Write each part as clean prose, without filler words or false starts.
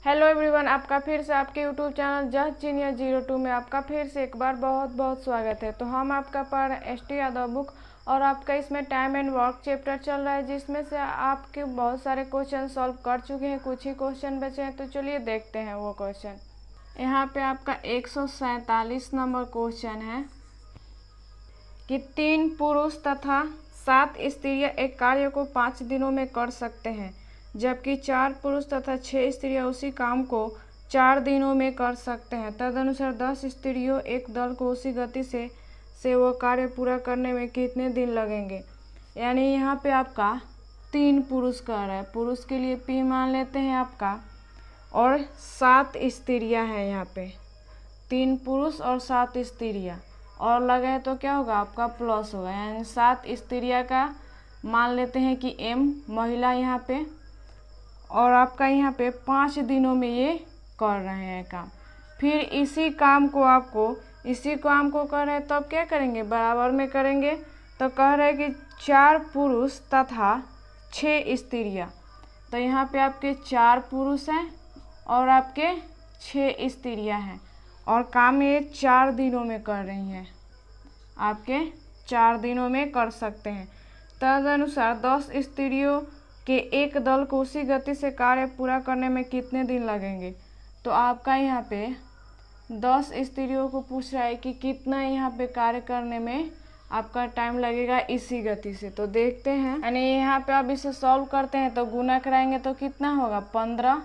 Hello everyone, आपका फिर से आपके यूट्यूब चैनल जस्ट जीनियस 02 में आपका फिर से एक बार बहुत बहुत स्वागत है। तो हम आपका पढ़ रहे हैं ST यादव बुक और आपका इसमें टाइम एंड वर्क चैप्टर चल रहा है, जिसमें से आपके बहुत सारे क्वेश्चन सॉल्व कर चुके हैं, कुछ ही क्वेश्चन बचे हैं। तो चलिए देखते हैं वो क्वेश्चन। यहाँ पे आपका 147 नंबर क्वेश्चन है कि 3 पुरुष तथा 7 स्त्रियाँ एक कार्य को 5 दिनों में कर सकते हैं, जबकि 4 पुरुष तथा 6 स्त्रियां उसी काम को 4 दिनों में कर सकते हैं। तदनुसार 10 स्त्रियों एक दल को उसी गति से वो कार्य पूरा करने में कितने दिन लगेंगे। यानी यहाँ पे आपका 3 पुरुष कह रहा है, पुरुष के लिए P मान लेते हैं आपका, और 7 स्त्रियां हैं। यहाँ पे 3 पुरुष और 7 स्त्रियां और लगाए तो क्या होगा, आपका प्लस होगा। यानी 7 स्त्रियां का मान लेते हैं कि M महिला यहाँ पे, और आपका यहाँ पे 5 दिनों में ये कर रहे हैं काम। फिर इसी काम को कर रहे हैं, तो अब क्या करेंगे, बराबर में करेंगे। तो कह रहे हैं कि 4 पुरुष तथा 6 स्त्रियाँ। तो यहाँ पे आपके 4 पुरुष हैं और आपके 6 स्त्रियाँ हैं, और काम ये 4 दिनों में कर रही हैं, आपके 4 दिनों में कर सकते हैं। तदनुसार 10 स्त्रियों के एक दल को उसी गति से कार्य पूरा करने में कितने दिन लगेंगे। तो आपका यहाँ पे 10 स्त्रियों को पूछ रहा है कि कितना यहाँ पे कार्य करने में आपका टाइम लगेगा इसी गति से। तो देखते हैं, यानी यहाँ पे अब इसे सॉल्व करते हैं तो गुना कराएंगे तो कितना होगा, 15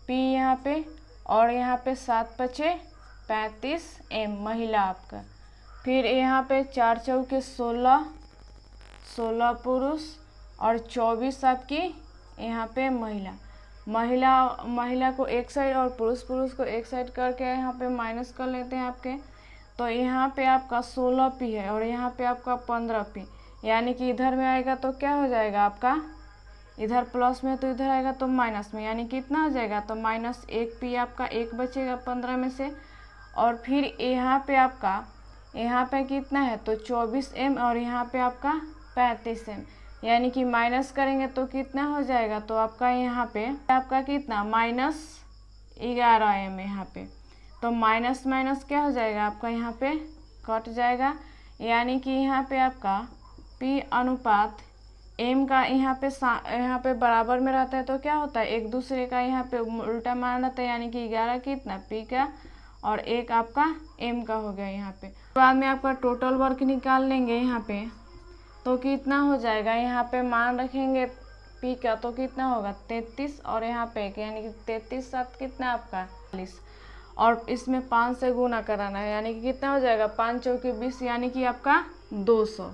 P यहाँ पे, और यहाँ पे 7 पचे 35 M महिला आपका। फिर यहाँ पे 4 चौके 16 पुरुष और 24 आपकी यहाँ पे महिला को एक साइड और पुरुष को एक साइड करके यहाँ पे माइनस कर लेते हैं आपके। तो यहाँ पे आपका 16 P है और यहाँ पे आपका 15 P, यानी कि इधर में आएगा तो क्या हो जाएगा आपका, इधर प्लस में तो इधर आएगा तो माइनस में, यानी कितना हो जाएगा, तो -1 P आपका 1 बचेगा 15 में से। और फिर यहाँ पे आपका यहाँ पे कितना है, तो 24 M और यहाँ पे आपका 35 M, यानी कि माइनस करेंगे तो कितना हो जाएगा, तो आपका यहाँ पे आपका कितना -11 M यहाँ पे। तो माइनस माइनस क्या हो जाएगा, आपका यहाँ पे कट जाएगा, यानी कि यहाँ पे आपका P अनुपात M का यहाँ पे बराबर में रहता है। तो क्या होता है, एक दूसरे का यहाँ पे उल्टा मान रहता है, यानी कि 11 कितना P का और 1 आपका M का हो गया यहाँ पे। बाद में आपका टोटल वर्क निकाल लेंगे यहाँ पे, तो कितना हो जाएगा, यहाँ पे मान रखेंगे P का तो कितना होगा 33, और यहाँ पे यानी कि 33 7 कितना आपका 40, और इसमें 5 से गुना कराना है, यानी कि कितना हो जाएगा 5 चौके 20, यानी कि आपका 200।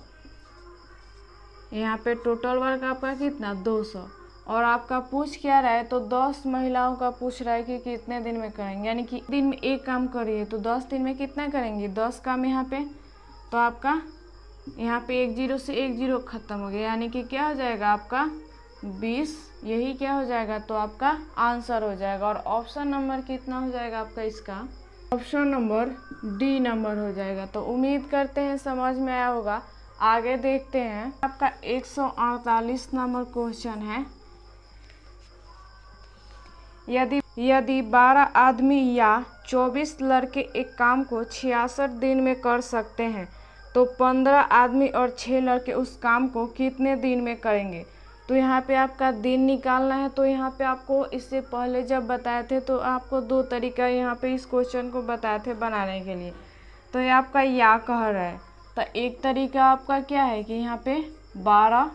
यहाँ पे टोटल वर्क आपका कितना 200, और आपका पूछ क्या रहा है, तो 10 महिलाओं का पूछ रहा है कि कितने दिन में करेंगे, यानी कि दिन में एक काम करिए तो 10 दिन में कितना करेंगे, 10 काम यहाँ पे। तो आपका यहाँ पे 1 0 से 1 0 खत्म हो गया, यानी कि क्या हो जाएगा आपका 20, यही क्या हो जाएगा, तो आपका आंसर हो जाएगा। और ऑप्शन नंबर कितना हो जाएगा आपका, इसका ऑप्शन नंबर D नंबर हो जाएगा। तो उम्मीद करते हैं समझ में आया होगा। आगे देखते हैं, आपका 148 नंबर क्वेश्चन है, यदि 12 आदमी या 24 लड़के एक काम को 66 दिन में कर सकते हैं, तो 15 आदमी और 6 लड़के उस काम को कितने दिन में करेंगे। तो यहाँ पे आपका दिन निकालना है। तो यहाँ पे आपको इससे पहले जब बताए थे तो आपको 2 तरीका यहाँ पे इस क्वेश्चन को बताए थे बनाने के लिए। तो ये आपका या कह रहा है, तो एक तरीका आपका क्या है कि यहाँ पे 12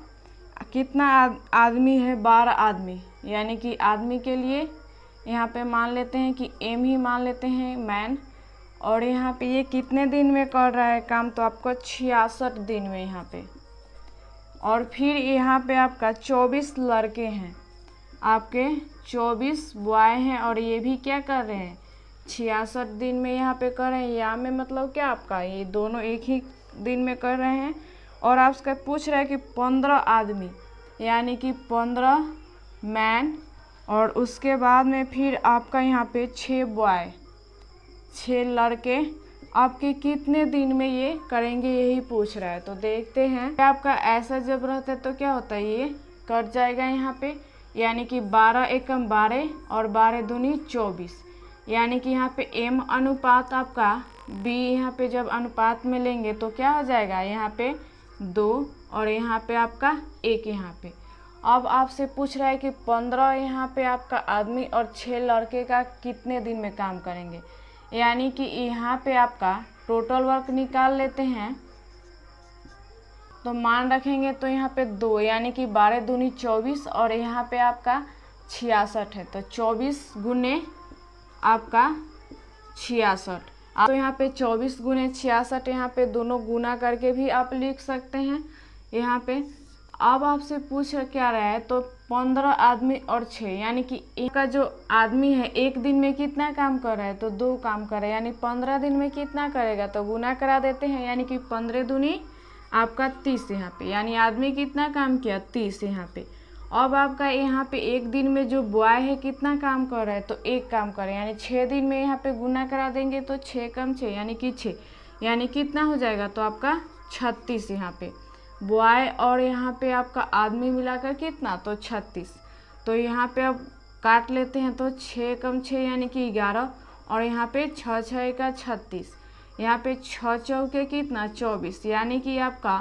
कितना आदमी है, 12 आदमी, यानी कि आदमी के लिए यहाँ पे मान लेते हैं कि M ही मान लेते हैं मैन, और यहाँ पे ये कितने दिन में कर रहा है काम, तो आपको 66 दिन में यहाँ पे। और फिर यहाँ पे आपका 24 लड़के हैं, आपके 24 बॉय हैं, और ये भी क्या कर रहे हैं 66 दिन में यहाँ पे कर रहे हैं। या में मतलब क्या आपका ये दोनों एक ही दिन में कर रहे हैं। और आपसे पूछ रहा है कि 15 आदमी, यानी कि 15 मैन, और उसके बाद में फिर आपका यहाँ पे 6 बॉय 6 लड़के आपके कितने दिन में ये करेंगे, यही पूछ रहा है। तो देखते हैं, आपका ऐसा जब रहता है तो क्या होता है, ये कट जाएगा यहाँ पे, यानी कि 12 एकम 12 और 12 दूनी 24, यानी कि यहाँ पे m अनुपात आपका b यहाँ पे जब अनुपात में लेंगे तो क्या हो जाएगा, यहाँ पे 2 और यहाँ पे आपका 1 यहाँ पे। अब आपसे पूछ रहा है कि 15 यहाँ पे आपका आदमी और 6 लड़के का कितने दिन में काम करेंगे, यानी कि यहाँ पे आपका टोटल वर्क निकाल लेते हैं। तो मान रखेंगे तो यहाँ पे 2 यानी कि 12 दूनी 24 और यहाँ पे आपका 66 है, तो 24 गुने आपका 66। तो यहाँ पे 24 गुने 66 यहाँ पे दोनों गुना करके भी आप लिख सकते हैं यहाँ पे। अब आपसे पूछ क्या रहा है, तो 15 आदमी और 6 यानी कि एक का जो आदमी है एक दिन में कितना काम कर रहा है, तो 2 काम कर रहा है, यानी 15 दिन में कितना करेगा, तो गुना करा देते हैं, यानी कि 15 दूनी आपका 30 यहाँ पे, यानी आदमी कितना काम किया 30 यहाँ पे। अब आपका यहाँ पे एक दिन में जो बॉय है कितना काम कर रहा है, तो 1 काम कर रहा है, यानी 6 दिन में यहाँ पे गुना करा देंगे तो 6 कम 6 यानी कि 6, यानी कितना हो जाएगा, तो आपका 36 यहाँ पे। बॉय और यहाँ पे आपका आदमी मिलाकर कितना, तो 36। तो यहाँ पे अब काट लेते हैं, तो 6 कम 6 यानी कि 11 और यहाँ पे 6 6 का 36, यहाँ पे 6 चौके कितना 24, यानी कि आपका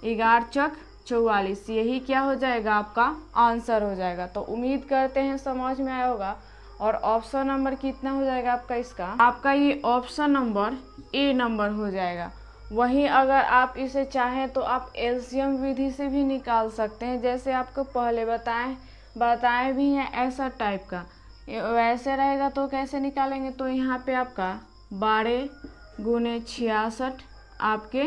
11 चौक 44, यही क्या हो जाएगा, आपका आंसर हो जाएगा। तो उम्मीद करते हैं समझ में आया होगा। और ऑप्शन नंबर कितना हो जाएगा आपका इसका, आपका ये ऑप्शन नंबर ए नंबर हो जाएगा। वहीं अगर आप इसे चाहें तो आप एलसीएम विधि से भी निकाल सकते हैं, जैसे आपको पहले बताए भी हैं ऐसा टाइप का। वैसे रहेगा तो कैसे निकालेंगे, तो यहाँ पे आपका 12 गुने 66 आपके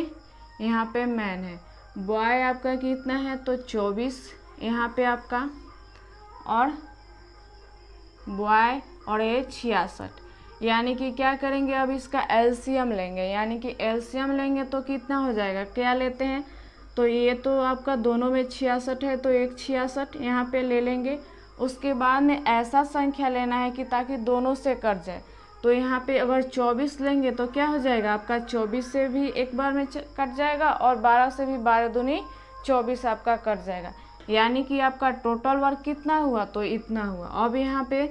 यहाँ पे मैन है, बॉय आपका कितना है, तो 24 यहाँ पे आपका, और बॉय और ये 66, यानी कि क्या करेंगे, अब इसका एलसीएम लेंगे, यानी कि एलसीएम लेंगे तो कितना हो जाएगा, क्या लेते हैं, तो ये तो आपका दोनों में 66 है तो एक 66 यहाँ पे ले लेंगे। उसके बाद में ऐसा संख्या लेना है कि ताकि दोनों से कट जाए, तो यहाँ पे अगर 24 लेंगे तो क्या हो जाएगा आपका, 24 से भी एक बार में कट जाएगा और 12 से भी 12 दूनी 24 आपका कट जाएगा, यानी कि आपका टोटल वर्क कितना हुआ, तो इतना हुआ। अब यहाँ पे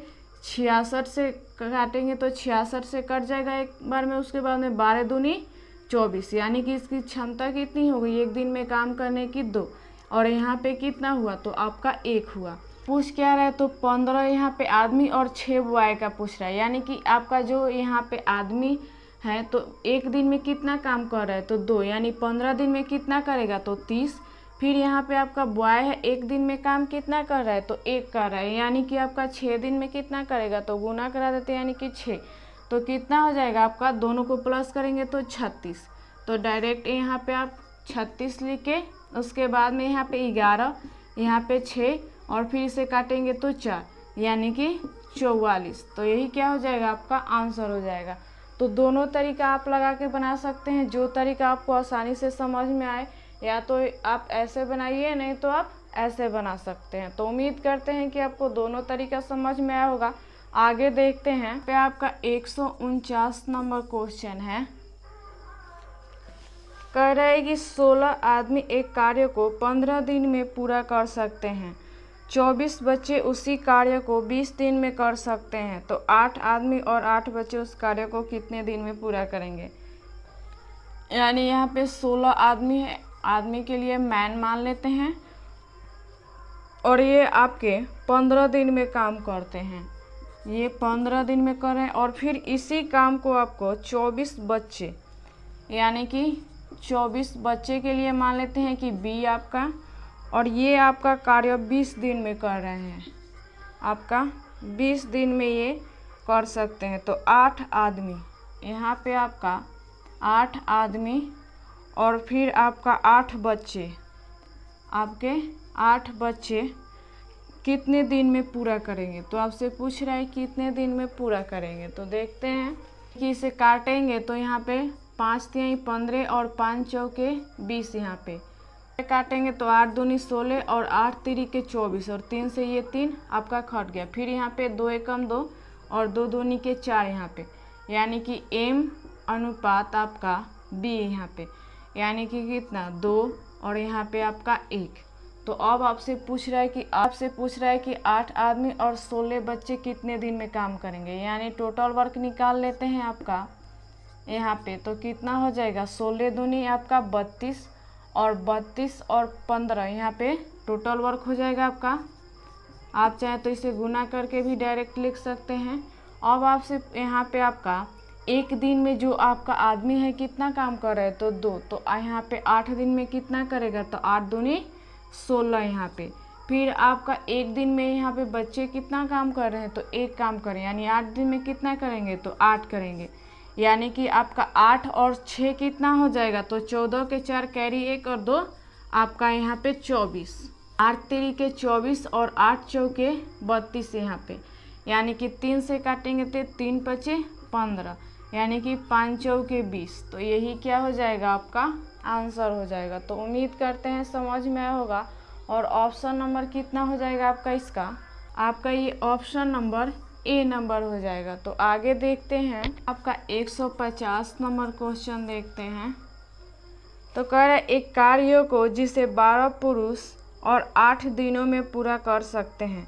66 से काटेंगे तो 66 से कट जाएगा एक बार में, उसके बाद में 12 दूनी 24, यानी कि इसकी क्षमता कितनी हो गई एक दिन में काम करने की, 2, और यहाँ पे कितना हुआ, तो आपका 1 हुआ। पूछ क्या रहा है, तो 15 यहाँ पे आदमी और 6 बॉय का पूछ रहा है, यानी कि आपका जो यहाँ पे आदमी है तो एक दिन में कितना काम कर रहा है, तो 2, यानी 15 दिन में कितना करेगा, तो 30। फिर यहाँ पे आपका बॉय है एक दिन में काम कितना कर रहा है, तो 1 कर रहा है, यानी कि आपका 6 दिन में कितना करेगा, तो गुना करा देते हैं, यानी कि 6, तो कितना हो जाएगा आपका, दोनों को प्लस करेंगे तो 36। तो डायरेक्ट यहाँ पे आप 36 लिख के उसके बाद में यहाँ पे 11, यहाँ पे 6 और फिर इसे काटेंगे तो 4, यानी कि 44। तो यही क्या हो जाएगा, आपका आंसर हो जाएगा। तो दोनों तरीका आप लगा के बना सकते हैं, जो तरीका आपको आसानी से समझ में आए, या तो आप ऐसे बनाइए, नहीं तो आप ऐसे बना सकते हैं। तो उम्मीद करते हैं कि आपको दोनों तरीका समझ में आया होगा। आगे देखते हैं, पे आपका 149 नंबर क्वेश्चन है। कह रहा है कि 16 आदमी एक कार्य को 15 दिन में पूरा कर सकते हैं, 24 बच्चे उसी कार्य को 20 दिन में कर सकते हैं, तो 8 आदमी और 8 बच्चे उस कार्य को कितने दिन में पूरा करेंगे। यानी यहाँ पे 16 आदमी है, आदमी के लिए मैन मान लेते हैं, और ये आपके 15 दिन में काम करते हैं, ये 15 दिन में कर रहे हैं। और फिर इसी काम को आपको 24 बच्चे, यानी कि 24 बच्चे के लिए मान लेते हैं कि बी आपका, और ये आपका कार्य 20 दिन में कर रहे हैं, आपका 20 दिन में ये कर सकते हैं। तो 8 आदमी, यहाँ पे आपका 8 आदमी और फिर आपका 8 बच्चे, आपके 8 बच्चे कितने दिन में पूरा करेंगे। तो आपसे पूछ रहा है कितने दिन में पूरा करेंगे। तो देखते हैं कि इसे काटेंगे तो यहाँ पे 5 तिहाई 15 और 5 चौके 20, यहाँ पे काटेंगे तो 8 दूनी 16 और 8 तिरी 24 और 3 से ये 3 आपका कट गया। फिर यहाँ पे 2 एकम 2 और 2 दूनी 4 यहाँ पे, यानी कि m अनुपात आपका b यहाँ पे, यानी कि कितना 2 और यहाँ पे आपका 1। तो अब आपसे पूछ रहा है कि 8 आदमी और 16 बच्चे कितने दिन में काम करेंगे, यानी टोटल वर्क निकाल लेते हैं आपका यहाँ पे। तो कितना हो जाएगा, 16 दूनी आपका 32 और 15 यहाँ पे टोटल वर्क हो जाएगा आपका। आप चाहे तो इसे गुना करके भी डायरेक्ट लिख सकते हैं। अब आपसे यहाँ पे आपका एक दिन में जो आपका आदमी है कितना काम कर रहा है, तो 2। तो यहाँ पे 8 दिन में कितना करेगा, तो 8 दूनी 16 यहाँ पे। फिर आपका एक दिन में यहाँ पे बच्चे कितना काम कर रहे हैं, तो 1 काम करें, यानी 8 दिन में कितना करेंगे, तो 8 करेंगे। यानी कि आपका 8 और 6 कितना हो जाएगा, तो 14 के 4 कैरी 1 और 2 आपका यहाँ पे 24। 8 3 के 24 और 8 चौके 32 यहाँ पे, यानी कि 3 से काटेंगे तो 3 पचे 15, यानी कि 5 चौके 20। तो यही क्या हो जाएगा, आपका आंसर हो जाएगा। तो उम्मीद करते हैं समझ में आया होगा। और ऑप्शन नंबर कितना हो जाएगा आपका इसका, आपका ये ऑप्शन नंबर ए नंबर हो जाएगा। तो आगे देखते हैं आपका 150 नंबर क्वेश्चन देखते हैं। तो कह रहा है एक कार्य को जिसे 12 पुरुष और 8 दिनों में पूरा कर सकते हैं,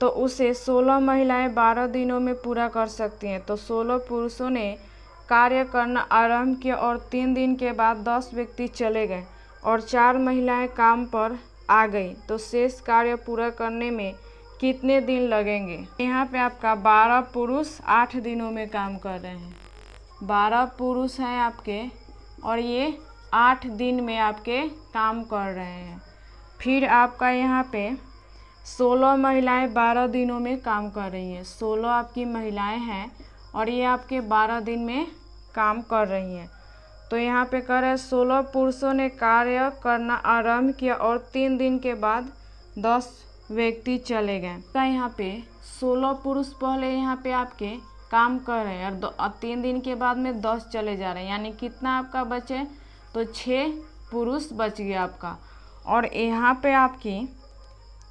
तो उसे 16 महिलाएं 12 दिनों में पूरा कर सकती हैं। तो 16 पुरुषों ने कार्य करना आरंभ किया और 3 दिन के बाद 10 व्यक्ति चले गए और 4 महिलाएं काम पर आ गई, तो शेष कार्य पूरा करने में कितने दिन लगेंगे। यहाँ पे आपका 12 पुरुष 8 दिनों में काम कर रहे हैं। 12 पुरुष हैं आपके और ये 8 दिन में आपके काम कर रहे हैं। फिर आपका यहाँ पे 16 महिलाएं 12 दिनों में काम कर रही हैं। 16 आपकी महिलाएं हैं और ये आपके 12 दिन में काम कर रही हैं। तो यहाँ पे कह रहे हैं 16 पुरुषों ने कार्य करना आरंभ किया और 3 दिन के बाद 10 व्यक्ति चले गए। तो यहाँ पे 16 पुरुष पहले यहाँ पे आपके काम कर रहे हैं और 3 दिन के बाद में 10 चले जा रहे हैं, यानी कितना आपका बचे, तो 6 पुरुष बच गया आपका। और यहाँ पे आपकी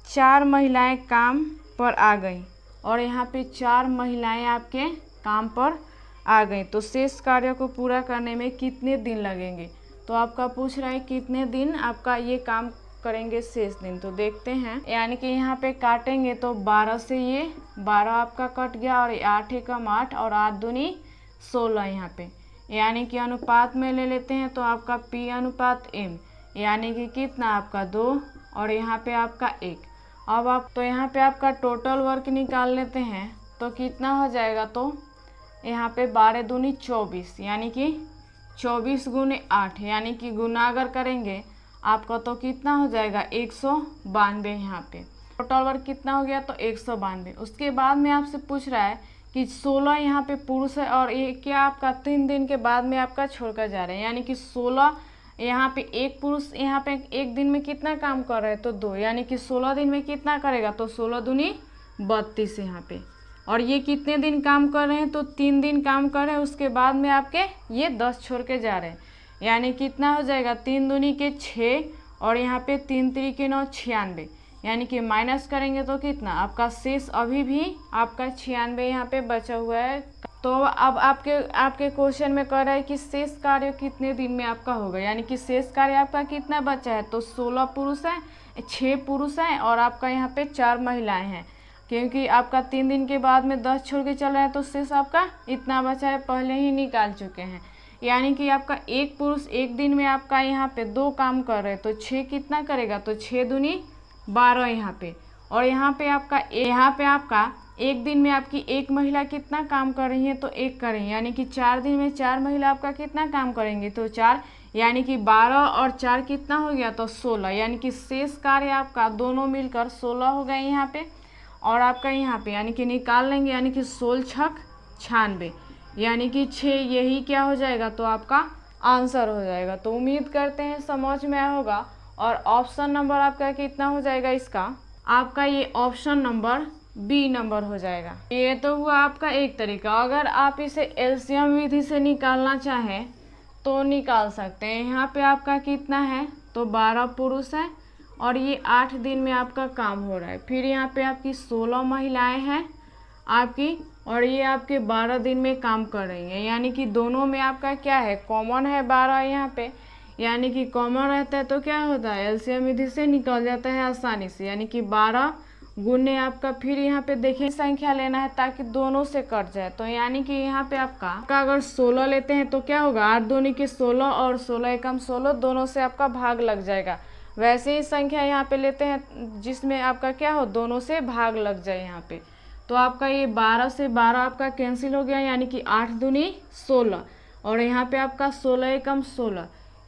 4 महिलाएं काम पर आ गई और यहाँ पे 4 महिलाएं आपके काम पर आ गई, तो शेष कार्य को पूरा करने में कितने दिन लगेंगे। तो आपका पूछ रहा है कितने दिन आपका ये काम करेंगे शेष दिन। तो देखते हैं, यानी कि यहाँ पे काटेंगे तो 12 से ये 12 आपका कट गया और 8 एकम 8 और 8 दूनी 16 यहाँ पे, यानी कि अनुपात में ले लेते हैं तो आपका P अनुपात M, यानी कि कितना आपका 2 और यहाँ पे आपका 1। अब आप तो यहाँ पे आपका टोटल वर्क निकाल लेते हैं तो कितना हो जाएगा, तो यहाँ पे 12 दूनी 24, यानी कि 24 गुने 8, यानी कि गुना अगर करेंगे आपका तो कितना हो जाएगा 192। यहाँ पे टोटल वर्क कितना हो गया, तो 192। उसके बाद में आपसे पूछ रहा है कि 16 यहाँ पे पुरुष है और ये क्या आपका 3 दिन के बाद में आपका छोड़कर जा रहे हैं, यानी कि 16 यहाँ पे एक पुरुष यहाँ पे एक दिन में कितना काम कर रहे हैं, तो 2, यानी कि 16 दिन में कितना करेगा, तो 16 दूनी 32 यहाँ पे। और ये कितने दिन काम कर रहे हैं, तो 3 दिन काम कर रहे हैं। उसके बाद में आपके ये 10 छोड़ के जा रहे हैं, यानी कितना हो जाएगा 3 दूनी के 6 और यहाँ पे 3 3 के 9 96, यानी कि माइनस करेंगे तो कितना आपका शेष अभी भी आपका 96 यहाँ पे बचा हुआ है। तो अब आपके क्वेश्चन में कह रहा है कि शेष कार्य कितने दिन में आपका होगा, यानी कि शेष कार्य आपका कितना बचा है, तो 16 पुरुष हैं, 6 पुरुष हैं और आपका यहाँ पे 4 महिलाएं हैं। क्योंकि आपका 3 दिन के बाद में 10 छोड़ के चल रहा है तो शेष आपका इतना बचा है, पहले ही निकाल चुके हैं। यानी कि आपका एक पुरुष एक दिन में आपका यहाँ पे 2 काम कर रहे हैं, तो 6 कितना करेगा, तो 6 दूनी 12 यहाँ पे। और यहाँ पे आपका एक दिन में आपकी एक महिला कितना काम कर रही है, तो 1 कर रही है, यानी कि 4 दिन में 4 महिला आपका कितना काम करेंगे, तो 4, यानी कि 12 और 4 कितना हो गया, तो 16, यानी कि शेष कार्य आपका दोनों मिलकर 16 हो गए यहाँ पे। और आपका यहाँ पे यानी कि निकाल लेंगे, यानी कि 16 छक 96, यानी कि 6, यही क्या हो जाएगा, तो आपका आंसर हो जाएगा। तो उम्मीद करते हैं समझ में आया होगा। और ऑप्शन नंबर आपका कितना हो जाएगा इसका, आपका ये ऑप्शन नंबर बी नंबर हो जाएगा। ये तो हुआ आपका एक तरीका। अगर आप इसे एलसीएम विधि से निकालना चाहें तो निकाल सकते हैं। यहाँ पे आपका कितना है, तो 12 पुरुष हैं और ये 8 दिन में आपका काम हो रहा है। फिर यहाँ पे आपकी 16 महिलाएं हैं आपकी और ये आपके 12 दिन में काम कर रही हैं, यानी कि दोनों में आपका क्या है, कॉमन है 12 यहाँ पे, यानी कि कॉमन रहता है तो क्या होता है, एलसीएम विधि से निकल जाता है आसानी से। यानी कि 12 गुने आपका, फिर यहाँ पे देखिए संख्या लेना है ताकि दोनों से कट जाए। तो यानी कि यहाँ पे आपका अगर 16 लेते हैं तो क्या होगा, 8 दूनी के 16 और 16 एकम 16, दोनों से आपका भाग लग जाएगा। वैसे ही संख्या यहाँ पे लेते हैं जिसमें आपका क्या हो, दोनों से भाग लग जाए यहाँ पे। तो आपका ये 12 से 12 आपका कैंसिल हो गया, यानी कि 8 दूनी 16 और यहाँ पे आपका 16 एकम 16।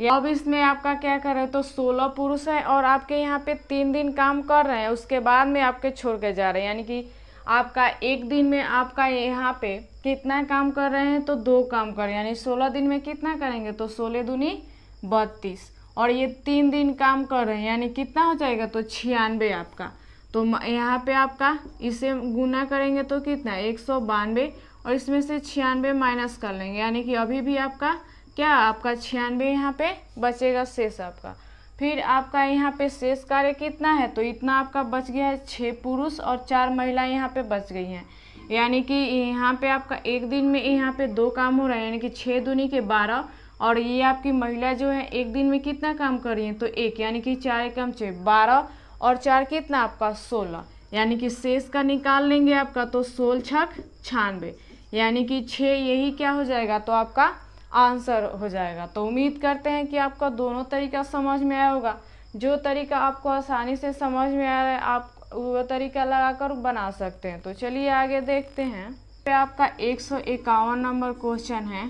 अब इसमें आपका क्या कर रहे हैं, तो 16 पुरुष है और आपके यहाँ पे 3 दिन काम कर रहे हैं, उसके बाद में आपके छोड़ के जा रहे हैं। यानी कि आपका एक दिन में आपका यहाँ पे कितना काम कर रहे हैं, तो 2 काम कर रहे हैं। यानी 16 दिन में कितना करेंगे, तो 16 दूनी 32 और ये 3 दिन काम कर रहे हैं, यानी कितना हो जाएगा, तो 96 आपका। तो यहाँ पे आपका इसे गुना करेंगे तो कितना, 192 और इसमें से 96 माइनस कर लेंगे, यानी कि अभी भी आपका क्या, आपका 96 यहाँ पे बचेगा शेष आपका। फिर आपका यहाँ पे शेष कार्य कितना है, तो इतना आपका बच गया है, 6 पुरुष और 4 महिलाएं यहाँ पे बच गई हैं। यानी कि यहाँ पे आपका एक दिन में यहाँ पे 2 काम हो रहे हैं, यानी कि 6 दूनी के 12 और ये आपकी महिला जो है एक दिन में कितना काम कर रही है, तो 1, यानी कि 4 एकम 6, 12 और 4 कितना आपका 16, यानी कि शेष का निकाल लेंगे आपका, तो 16 छक 96, यानी कि 6 यही क्या हो जाएगा, तो आपका आंसर हो जाएगा। तो उम्मीद करते हैं कि आपका दोनों तरीका समझ में आया होगा। जो तरीका आपको आसानी से समझ में आ रहा है आप वो तरीका लगाकर बना सकते हैं। तो चलिए आगे देखते हैं। पे आपका 151 नंबर क्वेश्चन है,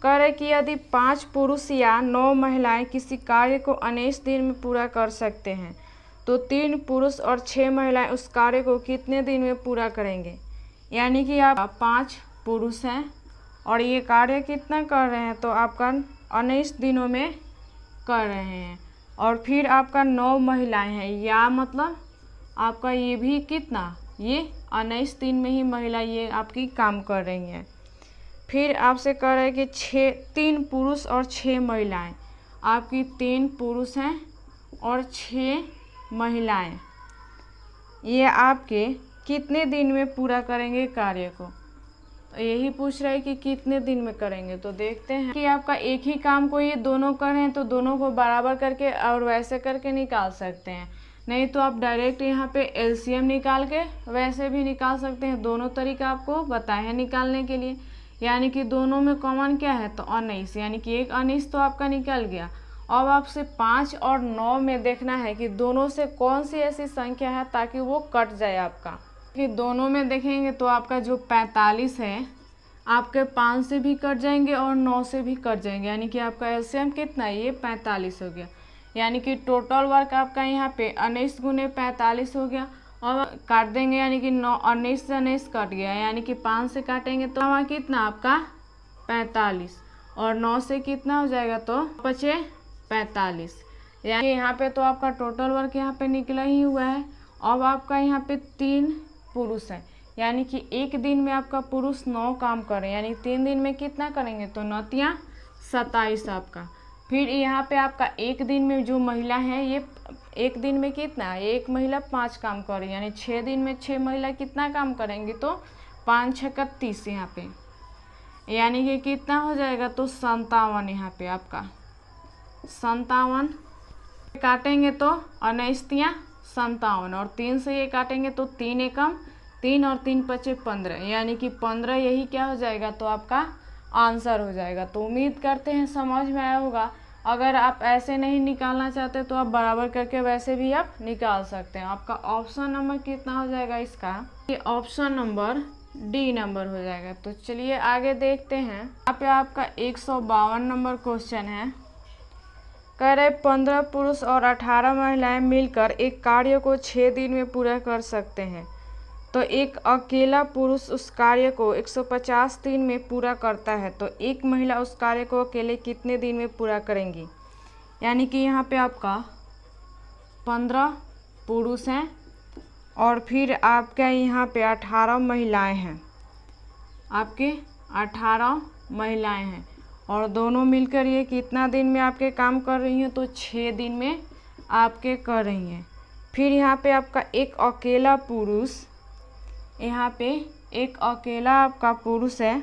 कह रहे कि यदि 5 पुरुष या 9 महिलाएं किसी कार्य को 19 दिन में पूरा कर सकते हैं तो 3 पुरुष और 6 महिलाएं उस कार्य को कितने दिन में पूरा करेंगे। यानी कि आप 5 पुरुष हैं और ये कार्य कितना कर रहे हैं, तो आपका 19 दिनों में कर रहे हैं और फिर आपका 9 महिलाएं हैं, या मतलब आपका ये भी कितना, ये 19 दिन में ही महिला ये आपकी काम कर रही हैं। फिर आपसे कह रहे हैं कि 3 पुरुष और 6 महिलाएं, आपकी 3 पुरुष हैं और 6 महिलाएं, ये आपके कितने दिन में पूरा करेंगे कार्य को। तो यही पूछ रहे हैं कि कितने दिन में करेंगे। तो देखते हैं कि आपका एक ही काम को ये दोनों करें तो दोनों को बराबर करके और वैसे करके निकाल सकते हैं, नहीं तो आप डायरेक्ट यहाँ पे एलसीएम निकाल के वैसे भी निकाल सकते हैं। दोनों तरीका आपको बताए हैं निकालने के लिए। यानी कि दोनों में कॉमन क्या है, तो 19, यानी कि एक 19 तो आपका निकल गया। अब आपसे 5 और 9 में देखना है कि दोनों से कौन सी ऐसी संख्या है ताकि वो कट जाए आपका। कि दोनों में देखेंगे तो आपका जो 45 है आपके 5 से भी कट जाएंगे और 9 से भी कट जाएंगे, यानी कि आपका एलसीएम कितना है, ये 45 हो गया। यानी कि टोटल वर्क आपका यहाँ पे 19 गुने 45 हो गया और काट देंगे, यानी कि 19 से 19 कट गया, यानी कि 5 से काटेंगे तो वहाँ कितना आपका 45 और 9 से कितना हो जाएगा, तो बचे 45। यानी यहाँ पे तो आपका टोटल वर्क यहाँ पे निकला ही हुआ है। अब आपका यहाँ पे 3 पुरुष हैं, यानी कि एक दिन में आपका पुरुष 9 काम करें, यानी 3 दिन में कितना करेंगे, तो 9 तिया 27 आपका। फिर यहाँ पे आपका एक दिन में जो महिला है ये एक दिन में कितना, एक महिला 5 काम कर रही है, यानी 6 दिन में 6 महिला कितना काम करेंगी, तो 5 छक्का 30 यहाँ पे, यानी कि कितना हो जाएगा, तो 57 यहाँ पे आपका 57 काटेंगे तो 19 तिया 57 और 3 से ये काटेंगे तो 3 एकम 3 और 3 पचे 15, यानी कि 15 यही क्या हो जाएगा, तो आपका आंसर हो जाएगा। तो उम्मीद करते हैं समझ में आया होगा। अगर आप ऐसे नहीं निकालना चाहते तो आप बराबर करके वैसे भी आप निकाल सकते हैं। आपका ऑप्शन नंबर कितना हो जाएगा इसका, ये ऑप्शन नंबर डी नंबर हो जाएगा। तो चलिए आगे देखते हैं। यहाँ पे आपका 152 नंबर क्वेश्चन है, कह रहे 15 पुरुष और 18 महिलाएं मिलकर एक कार्य को 6 दिन में पूरा कर सकते हैं तो एक अकेला पुरुष उस कार्य को 150 दिन में पूरा करता है तो एक महिला उस कार्य को अकेले कितने दिन में पूरा करेंगी। यानी कि यहाँ पे आपका 15 पुरुष हैं और फिर आपका यहाँ पे 18 महिलाएं हैं, आपके 18 महिलाएं हैं और दोनों मिलकर ये कितना दिन में आपके काम कर रही हैं, तो 6 दिन में आपके कर रही हैं। फिर यहाँ पे आपका एक अकेला पुरुष, यहाँ पे एक अकेला आपका पुरुष है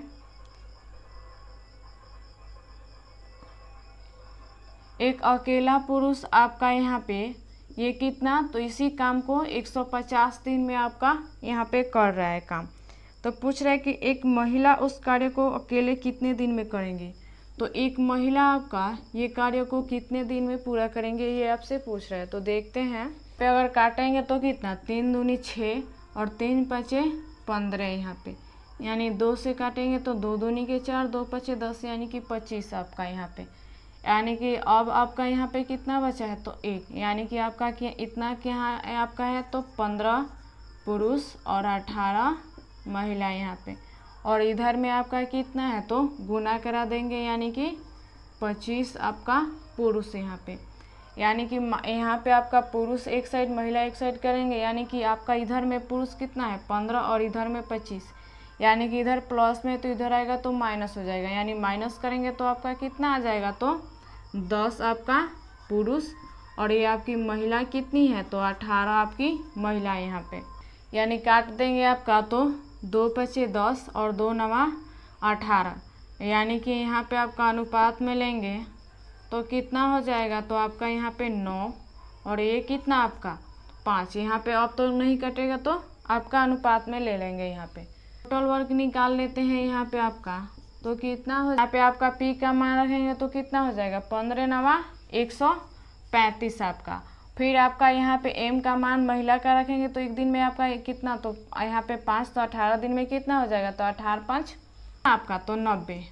एक अकेला पुरुष आपका यहाँ पे ये कितना, तो इसी काम को 150 दिन में आपका यहाँ पे कर रहा है काम। तो पूछ रहा है कि एक महिला उस कार्य को अकेले कितने दिन में करेंगी। तो एक महिला आपका ये कार्य को कितने दिन में पूरा करेंगे, ये आपसे पूछ रहा है। तो देखते हैं पे अगर काटेंगे तो कितना, 3 दूनी 6 और 3 पचे 15 यहाँ पे, यानी 2 से काटेंगे तो 2 दूनी के 4, 2 पचे 10, यानी कि 25 आपका यहाँ पे। यानी कि अब आपका यहाँ पे कितना बचा है, तो 1, यानी कि आपका इतना क्या आपका है, तो 15 पुरुष और 18 महिला यहाँ पे। और इधर में आपका कितना है, तो गुना करा देंगे, यानी कि 25 आपका पुरुष यहाँ पे। यानी कि यहाँ पे आपका पुरुष एक साइड महिला एक साइड करेंगे, यानी कि आपका इधर में पुरुष कितना है 15 और इधर में 25, यानी कि इधर प्लस में तो इधर आएगा तो माइनस हो जाएगा, यानी माइनस करेंगे तो आपका कितना आ जाएगा, तो 10 आपका पुरुष और ये आपकी महिला कितनी है, तो 18 आपकी महिला यहाँ पे। यानी काट देंगे आपका तो 2 पचे 10 और 2 नवा 18, यानी कि यहाँ पे आपका अनुपात में लेंगे तो कितना हो जाएगा, तो आपका यहाँ पे 9 और ये कितना आपका 5। यहाँ पे अब तो नहीं कटेगा तो आपका अनुपात में ले लेंगे। यहाँ पे टोटल वर्क निकाल लेते हैं यहाँ पे आपका, तो कितना हो, यहाँ पे आपका पी का मान रखेंगे तो कितना हो जाएगा, 15 नवा 135 आपका। फिर आपका यहाँ पे एम का मान महिला का रखेंगे तो एक दिन में आपका कितना, तो यहाँ पे 5, तो 18 दिन में कितना हो जाएगा, तो 18 5 आपका तो 90,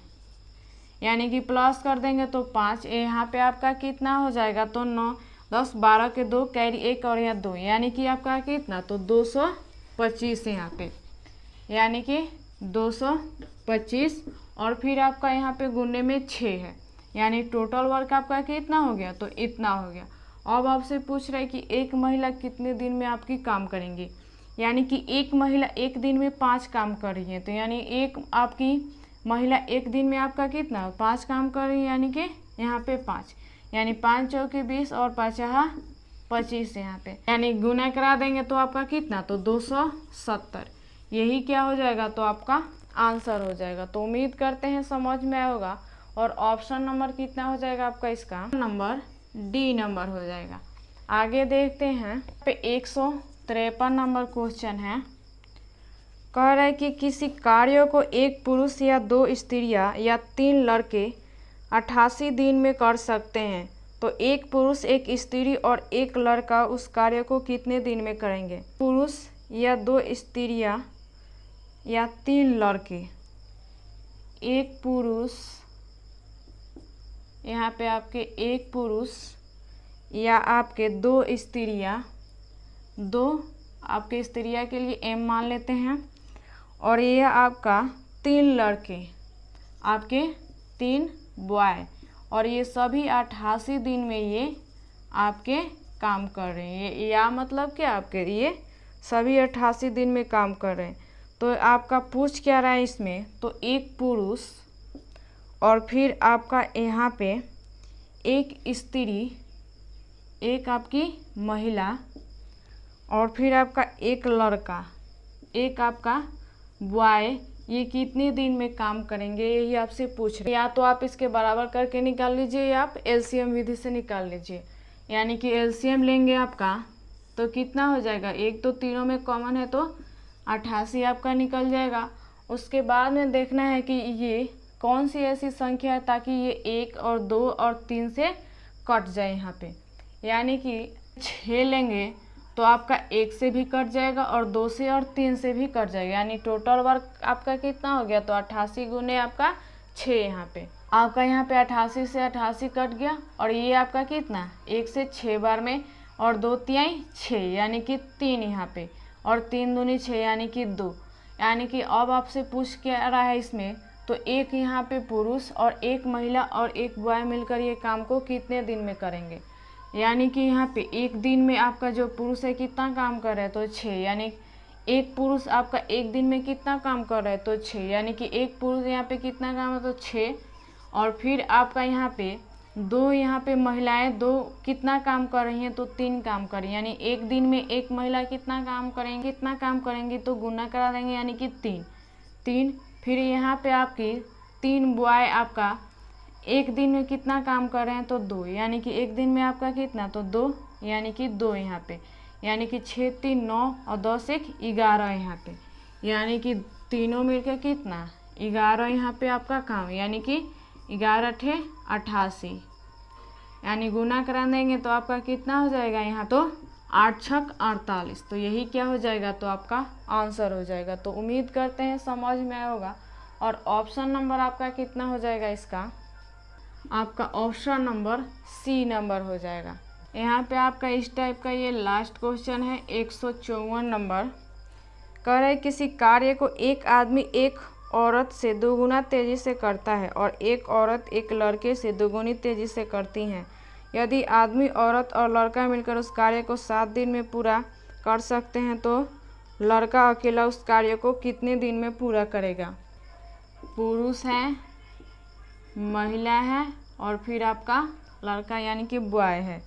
यानी कि प्लस कर देंगे तो 5, यहाँ पे आपका कितना हो जाएगा, तो 9 10 12 के 2 कैरी 1 और यहाँ 2, यानी कि आपका कितना, तो 225 यहाँ पे, यानी कि 225। और फिर आपका यहाँ पे गुने में 6 है, यानी टोटल वर्क आपका कितना हो गया, तो इतना हो गया। अब आपसे पूछ रहा है कि एक महिला कितने दिन में आपकी काम करेंगी, यानी कि एक महिला एक दिन में 5 काम कर रही है, तो यानी एक आपकी महिला एक दिन में आपका कितना 5 काम कर रही है, यानी कि यहाँ पे 5, यानी 5 चौके 20 और 5 25 यहाँ पे, यानी गुना करा देंगे तो आपका कितना, तो 270। यही क्या हो जाएगा, तो आपका आंसर हो जाएगा। तो उम्मीद करते हैं समझ में आया होगा। और ऑप्शन नंबर कितना हो जाएगा आपका, इसका नंबर डी नंबर हो जाएगा। आगे देखते हैं पे 153 नंबर क्वेश्चन है। कह रहा है कि किसी कार्य को एक पुरुष या 2 स्त्रियां या 3 लड़के 88 दिन में कर सकते हैं, तो एक पुरुष एक स्त्री और एक लड़का उस कार्य को कितने दिन में करेंगे। पुरुष या 2 स्त्रियां या 3 लड़के, एक पुरुष यहाँ पे आपके एक पुरुष या आपके 2 स्त्रियां, 2 आपके स्त्रियां के लिए एम मान लेते हैं, और ये आपका 3 लड़के आपके 3 बॉय, और ये सभी 88 दिन में ये आपके काम कर रहे हैं। ये या मतलब क्या, आपके ये सभी 88 दिन में काम कर रहे हैं। तो आपका पूछ क्या रहा है इसमें, तो एक पुरुष और फिर आपका यहाँ पे एक स्त्री, एक आपकी महिला, और फिर आपका एक लड़का, एक आपका बॉय, ये कितने दिन में काम करेंगे, यही आपसे पूछ रहे हैं। या तो आप इसके बराबर करके निकाल लीजिए या आप एलसीएम विधि से निकाल लीजिए। यानी कि एलसीएम लेंगे आपका तो कितना हो जाएगा, एक तो तीनों में कॉमन है तो 88 आपका निकल जाएगा। उसके बाद में देखना है कि ये कौन सी ऐसी संख्या है ताकि ये 1 और 2 और 3 से कट जाए यहाँ पे। यानी कि 6 लेंगे तो आपका 1 से भी कट जाएगा और 2 से और 3 से भी कट जाएगा, यानी टोटल वर्क आपका कितना हो गया, तो 88 गुने आपका 6 यहाँ पे। आपका यहाँ पे 88 से 88 कट गया, और ये आपका कितना 1 से 6 बार में, और 2 तिहाई 6, यानी कि 3 यहाँ पे, और 3 दूनी 6 यानी कि 2। यानी कि अब आपसे पूछ के आ रहा है इसमें, तो एक यहाँ पे पुरुष और एक महिला और एक बॉय मिलकर ये काम को कितने दिन में करेंगे। यानी कि यहाँ पे एक दिन में आपका जो पुरुष है कितना काम कर रहा है, तो 6, यानी एक पुरुष आपका एक दिन में कितना काम कर रहा है, तो 6, यानी कि एक पुरुष यहाँ पे कितना काम है, तो 6। और फिर आपका यहाँ पे 2 यहाँ पे महिलाएं 2 कितना काम कर रही हैं, तो 3 काम कर रही हैं, यानी एक दिन में एक महिला कितना काम करेंगी, तो गुना करा देंगे, यानी कि 3। फिर यहाँ पे आपकी 3 बॉय आपका एक दिन में कितना काम कर रहे हैं तो 2, यानी कि एक दिन में आपका कितना तो 2, यानी कि 2 यहाँ पे, यानी कि 6 3 9 और 10 1 11 यहाँ पे, यानी कि तीनों मिलकर कितना 11 यहाँ पे आपका काम, यानी कि 11 × 88, यानी गुना करा देंगे तो आपका कितना हो जाएगा यहाँ तो 8 × 6 = 48। तो यही क्या हो जाएगा तो आपका आंसर हो जाएगा। तो उम्मीद करते हैं समझ में आया होगा। और ऑप्शन नंबर आपका कितना हो जाएगा इसका, आपका ऑप्शन नंबर सी नंबर हो जाएगा। यहाँ पे आपका इस टाइप का ये लास्ट क्वेश्चन है 154 नंबर। कह रहे किसी कार्य को एक आदमी एक औरत से दोगुना तेज़ी से करता है और एक औरत एक लड़के से दोगुनी तेज़ी से करती हैं। यदि आदमी, औरत और लड़का मिलकर उस कार्य को 7 दिन में पूरा कर सकते हैं तो लड़का अकेला उस कार्य को कितने दिन में पूरा करेगा। पुरुष है, महिला है और फिर आपका लड़का यानी कि बॉय है।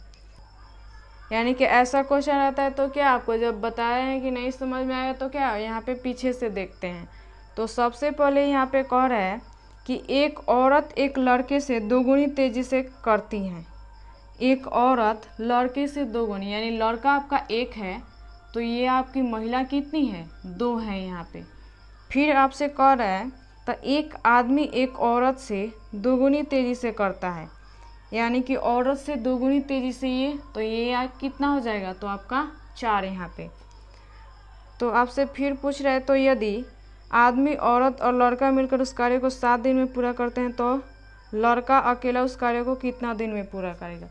यानी कि ऐसा क्वेश्चन रहता है तो क्या आपको जब बता रहे हैं कि नहीं समझ में आया तो क्या यहाँ पे पीछे से देखते हैं। तो सबसे पहले यहाँ पे कह रहा है कि एक औरत एक लड़के से दोगुनी तेज़ी से करती हैं। एक औरत लड़के से दोगुनी, यानी लड़का आपका 1 है तो ये आपकी महिला कितनी है 2 है यहाँ पे। फिर आपसे कह रहा है तो एक आदमी एक औरत से दोगुनी तेज़ी से करता है, यानी कि औरत से दोगुनी तेज़ी से ये, तो ये कितना हो जाएगा तो आपका 4 यहाँ पे। तो आपसे फिर पूछ रहे हैं तो यदि आदमी, औरत और लड़का मिलकर उस कार्य को 7 दिन में पूरा करते हैं तो लड़का अकेला उस कार्य को कितना दिन में पूरा करेगा।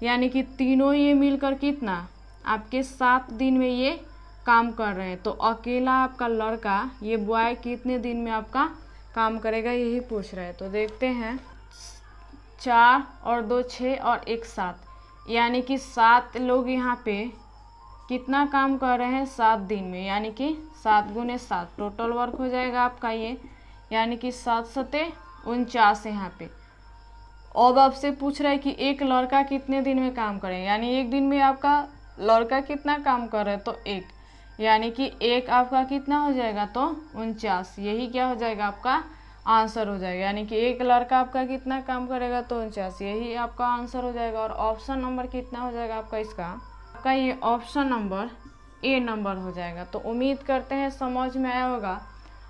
यानी कि तीनों ये मिलकर कितना आपके 7 दिन में ये काम कर रहे हैं, तो अकेला आपका लड़का ये बॉय कितने दिन में आपका काम करेगा, यही पूछ रहे हैं। तो देखते हैं 4 और 2 6 और 1 7, यानी कि 7 लोग यहाँ पे कितना काम कर रहे हैं 7 दिन में, यानी कि 7 × 7 टोटल वर्क हो जाएगा आपका ये, यानी कि 7 7 49 यहाँ पे। अब आपसे पूछ रहा है कि एक लड़का कितने दिन में काम करे, यानी एक दिन में आपका लड़का कितना काम कर रहा है तो 1, यानी कि 1 आपका कितना हो जाएगा तो 49, यही क्या हो जाएगा आपका आंसर हो जाएगा। यानी कि एक लड़का आपका कितना काम करेगा तो 49, यही आपका आंसर हो जाएगा। और ऑप्शन नंबर कितना हो जाएगा आपका इसका, आपका ये ऑप्शन नंबर ए नंबर हो जाएगा। तो उम्मीद करते हैं समझ में आया होगा।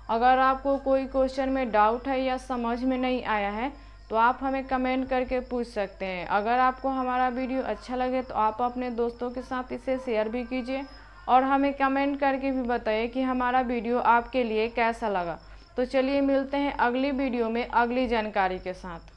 अगर आपको कोई क्वेश्चन में डाउट है या समझ में नहीं आया है तो आप हमें कमेंट करके पूछ सकते हैं। अगर आपको हमारा वीडियो अच्छा लगे तो आप अपने दोस्तों के साथ इसे शेयर भी कीजिए और हमें कमेंट करके भी बताइए कि हमारा वीडियो आपके लिए कैसा लगा। तो चलिए मिलते हैं अगली वीडियो में अगली जानकारी के साथ।